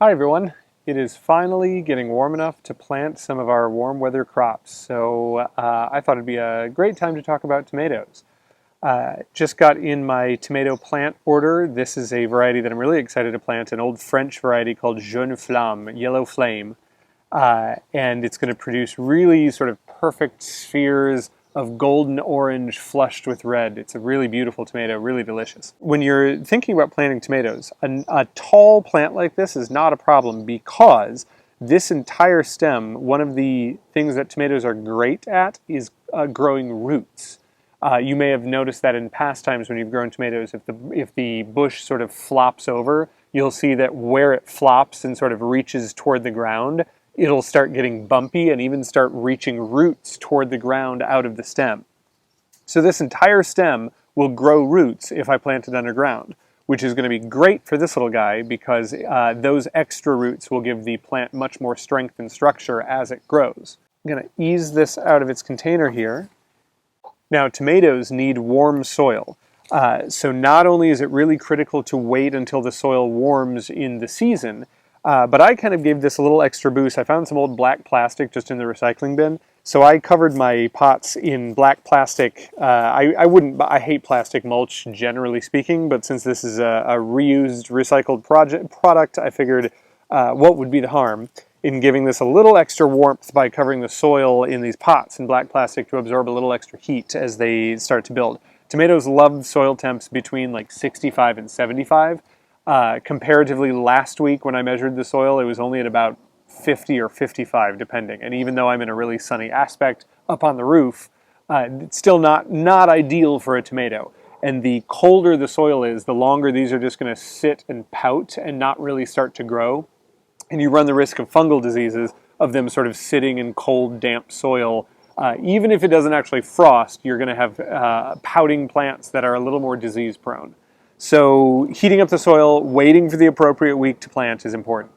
Hi everyone. It is finally getting warm enough to plant some of our warm weather crops, so I thought it'd be a great time to talk about tomatoes. Just got in my tomato plant order. This is a variety that I'm really excited to plant, an old French variety called Jaune Flamme, Yellow Flame, and it's going to produce really sort of perfect spheres of golden orange flushed with red. It's a really beautiful tomato, really delicious. When you're thinking about planting tomatoes, a tall plant like this is not a problem because this entire stem, one of the things that tomatoes are great at is growing roots. You may have noticed that in past times when you've grown tomatoes, if the bush sort of flops over, you'll see that where it flops and sort of reaches toward the ground, it'll start getting bumpy and even start reaching roots toward the ground out of the stem. So this entire stem will grow roots if I plant it underground, which is going to be great for this little guy because those extra roots will give the plant much more strength and structure as it grows. I'm going to ease this out of its container here. Now, tomatoes need warm soil. So not only is it really critical to wait until the soil warms in the season, but I kind of gave this a little extra boost. I found some old black plastic just in the recycling bin. So I covered my pots in black plastic. I hate plastic mulch generally speaking, but since this is a reused, recycled product, I figured what would be the harm in giving this a little extra warmth by covering the soil in these pots in black plastic to absorb a little extra heat as they start to build. Tomatoes love soil temps between like 65 and 75. Comparatively, last week when I measured the soil, it was only at about 50 or 55, depending. And even though I'm in a really sunny aspect up on the roof, it's still not ideal for a tomato. And the colder the soil is, the longer these are just going to sit and pout and not really start to grow. And you run the risk of fungal diseases of them sort of sitting in cold, damp soil. Even if it doesn't actually frost, you're going to have pouting plants that are a little more disease prone. So heating up the soil, waiting for the appropriate week to plant is important.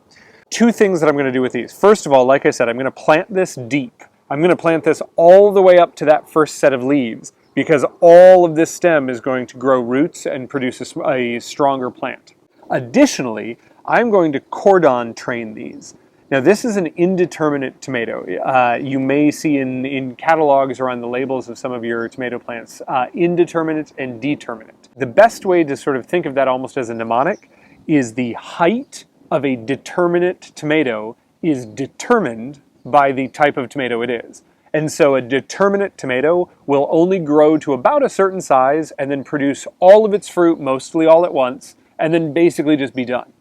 Two things that I'm going to do with these. First of all, like I said, I'm going to plant this deep. I'm going to plant this all the way up to that first set of leaves because all of this stem is going to grow roots and produce a stronger plant. Additionally, I'm going to cordon-train these. Now this is an indeterminate tomato. You may see in catalogs or on the labels of some of your tomato plants, indeterminate and determinate. The best way to sort of think of that almost as a mnemonic is the height of a determinate tomato is determined by the type of tomato it is. And so a determinate tomato will only grow to about a certain size and then produce all of its fruit mostly all at once and then basically just be done.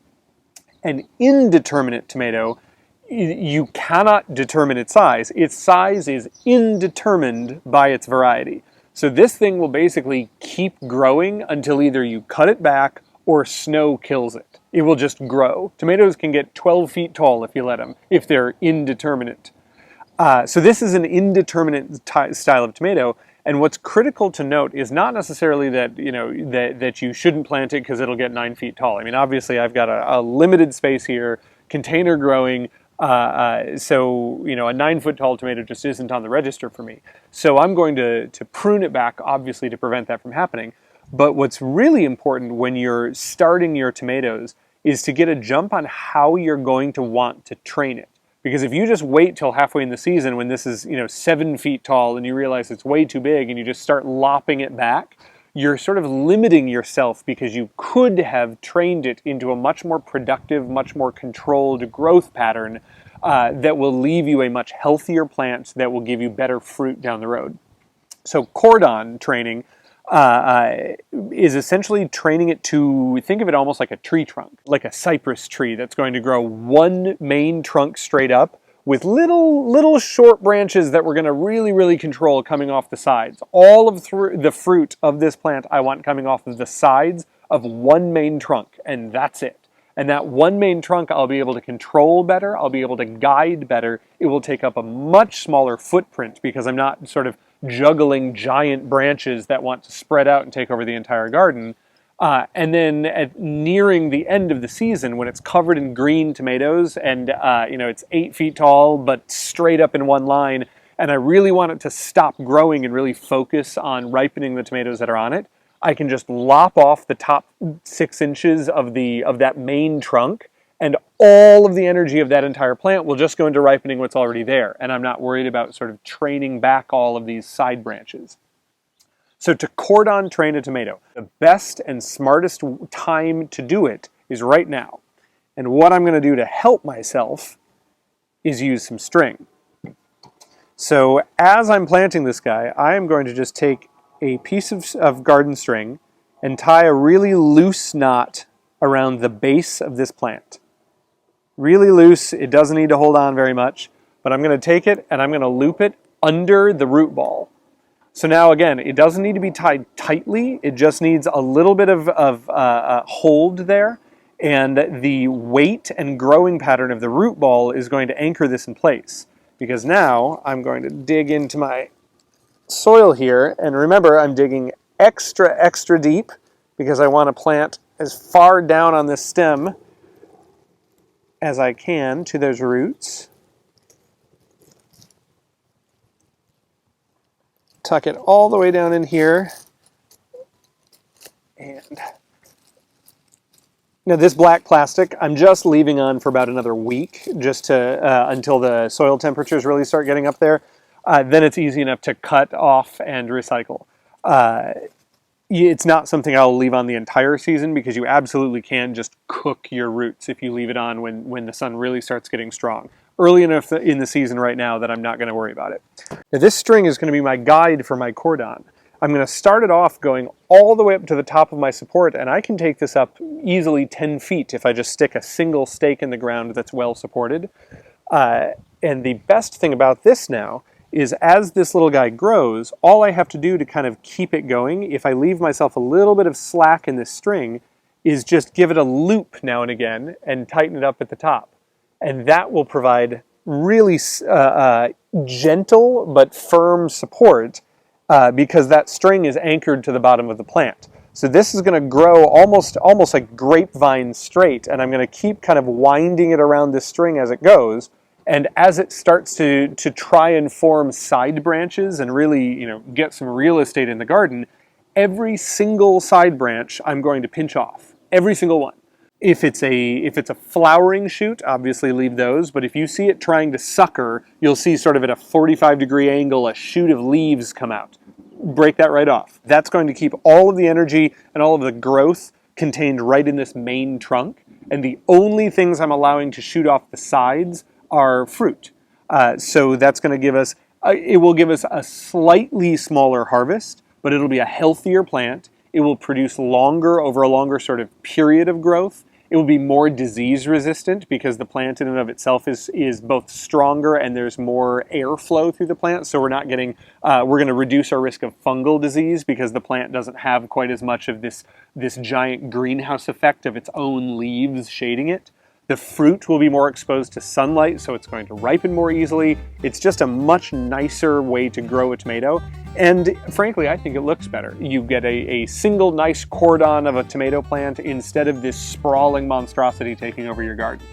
An indeterminate tomato, you cannot determine its size. Its size is indetermined by its variety. So this thing will basically keep growing until either you cut it back or snow kills it. It will just grow. Tomatoes can get 12 feet tall if you let them, if they're indeterminate. So this is an indeterminate style of tomato. And what's critical to note is not necessarily that that you shouldn't plant it because it'll get 9 feet tall. I mean, obviously I've got a limited space here, container growing. So a 9-foot tall tomato just isn't on the register for me. So I'm going to prune it back, obviously, to prevent that from happening. But what's really important when you're starting your tomatoes is to get a jump on how you're going to want to train it. Because if you just wait till halfway in the season when this is 7 feet tall and you realize it's way too big and you just start lopping it back, you're sort of limiting yourself because you could have trained it into a much more productive, much more controlled growth pattern that will leave you a much healthier plant that will give you better fruit down the road. So cordon training is essentially training it to think of it almost like a tree trunk, like a cypress tree that's going to grow one main trunk straight up with little short branches that we're going to really control coming off the sides. All of the fruit of this plant I want coming off of the sides of one main trunk, and that's it. And that one main trunk I'll be able to control better, I'll be able to guide better. It will take up a much smaller footprint because I'm not sort of juggling giant branches that want to spread out and take over the entire garden. And then nearing the end of the season, when it's covered in green tomatoes and it's 8 feet tall but straight up in one line, and I really want it to stop growing and really focus on ripening the tomatoes that are on it, I can just lop off the top 6 inches of that main trunk, and all of the energy of that entire plant will just go into ripening what's already there, and I'm not worried about sort of training back all of these side branches. So to cordon train a tomato, the best and smartest time to do it is right now. And what I'm going to do to help myself is use some string. So as I'm planting this guy, I am going to just take a piece of garden string and tie a really loose knot around the base of this plant. Really loose, it doesn't need to hold on very much, but I'm going to take it and I'm going to loop it under the root ball. So now again, it doesn't need to be tied tightly, it just needs a little bit of hold there, and the weight and growing pattern of the root ball is going to anchor this in place. Because now I'm going to dig into my soil here, and remember I'm digging extra deep because I want to plant as far down on this stem as I can to those roots. Tuck it all the way down in here. And now this black plastic, I'm just leaving on for about another week, just to until the soil temperatures really start getting up there. Then it's easy enough to cut off and recycle. It's not something I'll leave on the entire season because you absolutely can just cook your roots if you leave it on when the sun really starts getting strong. Early enough in the season right now that I'm not going to worry about it. Now this string is going to be my guide for my cordon. I'm going to start it off going all the way up to the top of my support, and I can take this up easily 10 feet if I just stick a single stake in the ground that's well supported. And the best thing about this now is as this little guy grows, all I have to do to kind of keep it going, if I leave myself a little bit of slack in this string, is just give it a loop now and again and tighten it up at the top. And that will provide really gentle but firm support because that string is anchored to the bottom of the plant. So this is going to grow almost like grapevine straight, and I'm going to keep kind of winding it around this string as it goes. And as it starts to try and form side branches and really, get some real estate in the garden, every single side branch I'm going to pinch off, every single one. If it's a flowering shoot, obviously leave those, but if you see it trying to sucker, you'll see sort of at a 45-degree angle a shoot of leaves come out. Break that right off. That's going to keep all of the energy and all of the growth contained right in this main trunk, and the only things I'm allowing to shoot off the sides are fruit. So that's going to give us, it will give us a slightly smaller harvest, but it'll be a healthier plant. It will produce longer over a longer sort of period of growth. It will be more disease resistant because the plant in and of itself is both stronger and there's more airflow through the plant. So we're not getting, we're going to reduce our risk of fungal disease because the plant doesn't have quite as much of this giant greenhouse effect of its own leaves shading it. The fruit will be more exposed to sunlight, so it's going to ripen more easily. It's just a much nicer way to grow a tomato. And frankly, I think it looks better. You get a single nice cordon of a tomato plant instead of this sprawling monstrosity taking over your garden.